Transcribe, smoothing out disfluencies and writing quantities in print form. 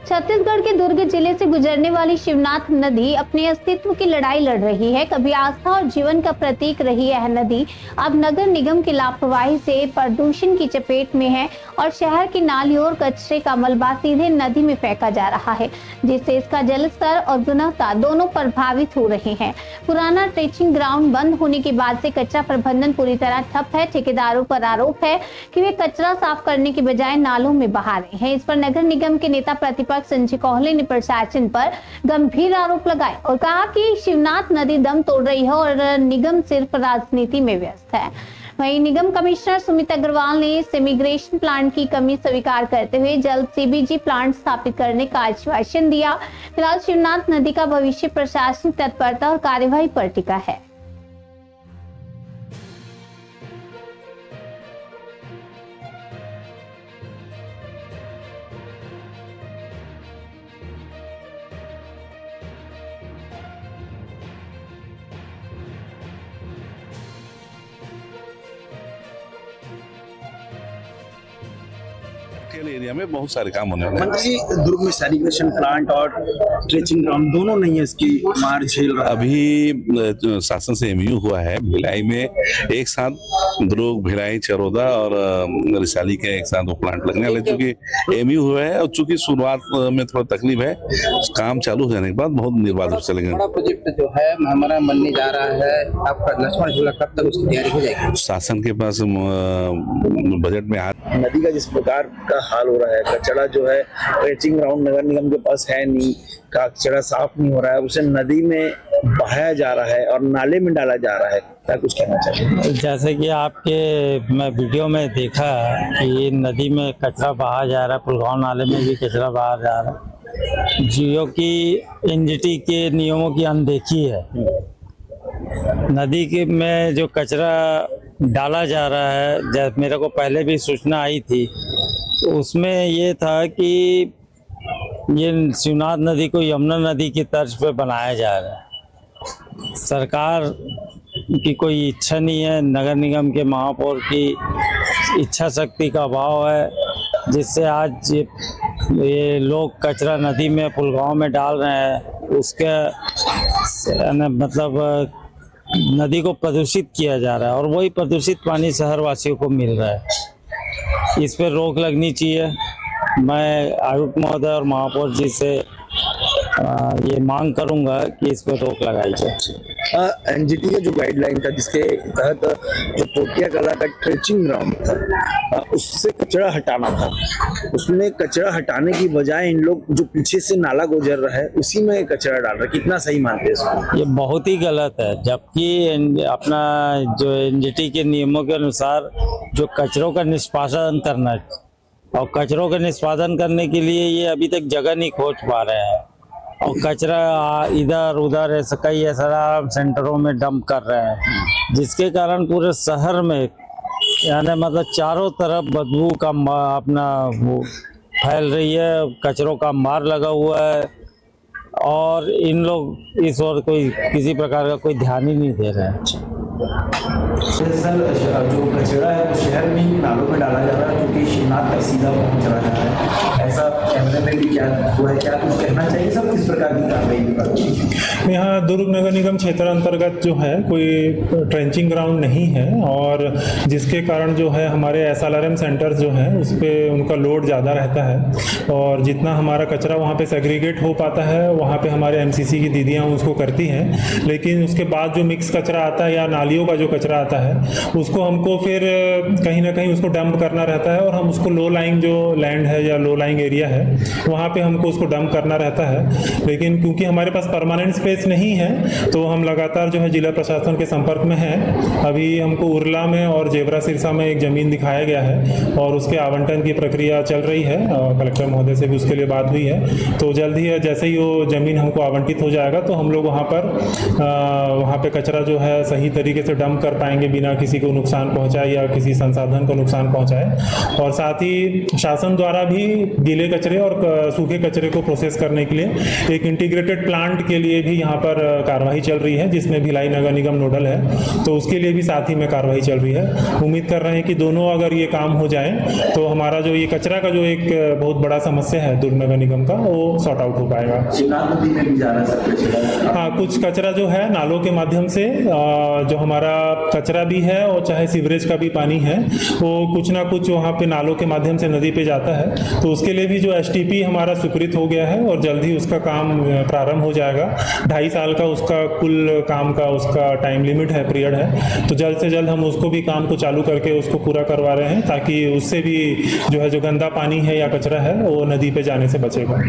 छत्तीसगढ़ के दुर्ग जिले से गुजरने वाली शिवनाथ नदी अपने अस्तित्व की लड़ाई लड़ रही है। कभी आस्था और जीवन का प्रतीक रही यह नदी अब नगर निगम की लापरवाही से प्रदूषण की चपेट में है और शहर की नालियों और कचरे का मलबा सीधे नदी में फेंका जा रहा है, जिससे इसका जलस्तर और गुणवत्ता दोनों प्रभावित हो रहे हैं। पुराना ट्रेचिंग ग्राउंड बंद होने के बाद से कचरा प्रबंधन पूरी तरह ठप है। ठेकेदारों पर आरोप है कि वे कचरा साफ करने के बजाय नालों में बहा रहे हैं। इस पर नगर निगम के नेता प्रतिपक्ष संजय कोहले ने प्रशासन पर गंभीर आरोप लगाए और कहा कि शिवनाथ नदी दम तोड़ रही है और निगम सिर्फ राजनीति में व्यस्त है। वहीं निगम कमिश्नर सुमित अग्रवाल ने सेमीग्रेशन प्लांट की कमी स्वीकार करते हुए जल्द सीबीजी प्लांट स्थापित करने का आश्वासन दिया। फिलहाल शिवनाथ नदी का भविष्य प्रशासनिक तत्परता और कार्यवाही पर टिका है। एरिया में बहुत सारे काम होने वाले हैं। मंत्री जी, दुर्ग में सैनिटेशन प्लांट और ट्रेचिंग ग्राउंड दोनों नहीं है, इसकी मार झेल रहा है। अभी शासन से एमयू हुआ है भिलाई में, एक साथ दुर्ग, भिलाई, चरोदा और रिसाली के एक साथ वो प्लांट लगने वाले। चूंकि एमयू हुआ है और चूंकि शुरुआत में थोड़ा तकलीफ है, काम चालू हो जाने के बाद बहुत निर्बाध रूप से लगेंगे। बड़ा प्रोजेक्ट जो है हमारा बनने जा रहा है, आपका लक्ष्मण झूला कब तक उसकी तैयारी हो जाएगी? शासन के पास बजट में नदी का जिस प्रकार का हाल हो रहा है, कचरा जो है ट्रेचिंग ग्राउंड नगर निगम के पास है नहीं, कचरा साफ नहीं हो रहा है, उसे नदी में बहाया जा रहा है और नाले में डाला जा रहा है। क्या कुछ कहना चाहिए? जैसे कि आपके मैं वीडियो में देखा कि नदी में कचरा बहा जा रहा है, पुलगांव नाले में भी कचरा बहा जा रहा है, जियो की एनजीटी के नियमों की अनदेखी है। नदी के में जो कचरा डाला जा रहा है, जब मेरे को पहले भी सूचना आई थी, तो उसमें ये था कि ये शिवनाथ नदी को यमुना नदी की तर्ज पे बनाया जा रहा है। सरकार की कोई इच्छा नहीं है, नगर निगम के महापौर की इच्छा शक्ति का अभाव है, जिससे आज ये लोग कचरा नदी में पुलगांव में डाल रहे हैं। उसके मतलब नदी को प्रदूषित किया जा रहा है और वही प्रदूषित पानी शहरवासियों को मिल रहा है। इस पर रोक लगनी चाहिए। मैं आयुक्त महोदय और महापौर जी से ये मांग करूंगा कि इस पर रोक लगाई जाए। एनजीटी का जो गाइडलाइन था, जिसके तहत जो पोटिया कला का ट्रेचिंग ग्राउंड था, उससे कचरा हटाना था, उसमें कचरा हटाने की बजाय इन लोग जो पीछे से नाला गुजर रहा है उसी में कचरा डाल रहे हैं। कितना सही मानते हैं इसको? ये बहुत ही गलत है। जबकि अपना जो एनजीटी के नियमों के अनुसार जो कचरों का निष्पादन करना है, और कचरों का निष्पादन करने के लिए ये अभी तक जगह नहीं खोज पा रहे हैं और कचरा इधर उधर ऐसे कई ऐसा सेंटरों में डंप कर रहे हैं, जिसके कारण पूरे शहर में यानी मतलब चारों तरफ बदबू का अपना वो फैल रही है, कचरों का मार लगा हुआ है और इन लोग इस ओर कोई किसी प्रकार का कोई ध्यान ही नहीं दे रहे हैं। सर, जो कचरा है वो शहर में ही नालों में डाला जा रहा है, क्योंकि शिवनाथ तक सीधा पहुंच रहा है। ऐसा कैमरे में भी क्या हुआ है? क्या कुछ कहना चाहिए सब? किस प्रकार की कार्रवाई? यहाँ दुर्ग नगर निगम क्षेत्र अंतर्गत जो है कोई ट्रेंचिंग ग्राउंड नहीं है और जिसके कारण जो है हमारे SLRM सेंटर्स जो हैं उस पर उनका लोड ज़्यादा रहता है और जितना हमारा कचरा वहाँ पे सेग्रीगेट हो पाता है, वहाँ पे हमारे MCC की दीदियाँ उसको करती हैं, लेकिन उसके बाद जो मिक्स कचरा आता है या नालियों का जो कचरा आता है उसको हमको फिर कहीं ना कहीं उसको डंप करना रहता है और हम उसको लो लाइंग जो लैंड है या लो लाइंग एरिया है वहाँ पे हमको उसको डंप करना रहता है। लेकिन क्योंकि हमारे पास परमानेंट स्पेस नहीं है तो हम लगातार जो है जिला प्रशासन के संपर्क में हैं। अभी हमको उरला में और जेवरा सिरसा में एक ज़मीन दिखाया गया है और उसके आवंटन की प्रक्रिया चल रही है और कलेक्टर महोदय से भी उसके लिए बात हुई है। तो जल्द ही जैसे ही वो ज़मीन हमको आवंटित हो जाएगा तो हम लोग वहाँ पे कचरा जो है सही तरीके से डंप कर पाएंगे बिना किसी को नुकसान पहुँचाए या किसी संसाधन को नुकसान पहुँचाए। और साथ ही शासन द्वारा भी गीले कचरे और सूखे कचरे को प्रोसेस करने के लिए एक इंटीग्रेटेड प्लांट के लिए भी यहाँ पर कार्रवाई चल रही है, जिसमें भिलाई नगर निगम नोडल है, तो उसके लिए भी साथ ही में कार्रवाई चल रही है। उम्मीद कर रहे हैं कि दोनों अगर ये काम हो जाए तो हमारा जो ये कचरा का जो एक बहुत बड़ा समस्या है दुर्ग नगर निगम का, वो सॉर्ट आउट हो पाएगा। शिवनाथ नदी में भी जा रहा है। हाँ, कुछ कचरा जो है नालों के माध्यम से जो हमारा कचरा भी है और चाहे सीवरेज का भी पानी है, वो कुछ ना कुछ वहाँ पे नालों के माध्यम से नदी पे जाता है। तो उसके लिए भी जो एसटीपी हमारा स्वीकृत हो गया है और जल्द ही उसका काम प्रारंभ हो जाएगा। 2.5 साल का उसका कुल काम का उसका टाइम लिमिट है, पीरियड है। तो जल्द से जल्द हम उसको भी काम को चालू करके उसको पूरा करवा रहे हैं, ताकि उससे भी जो है जो गंदा पानी है या कचरा है वो नदी पे जाने से बचेगा।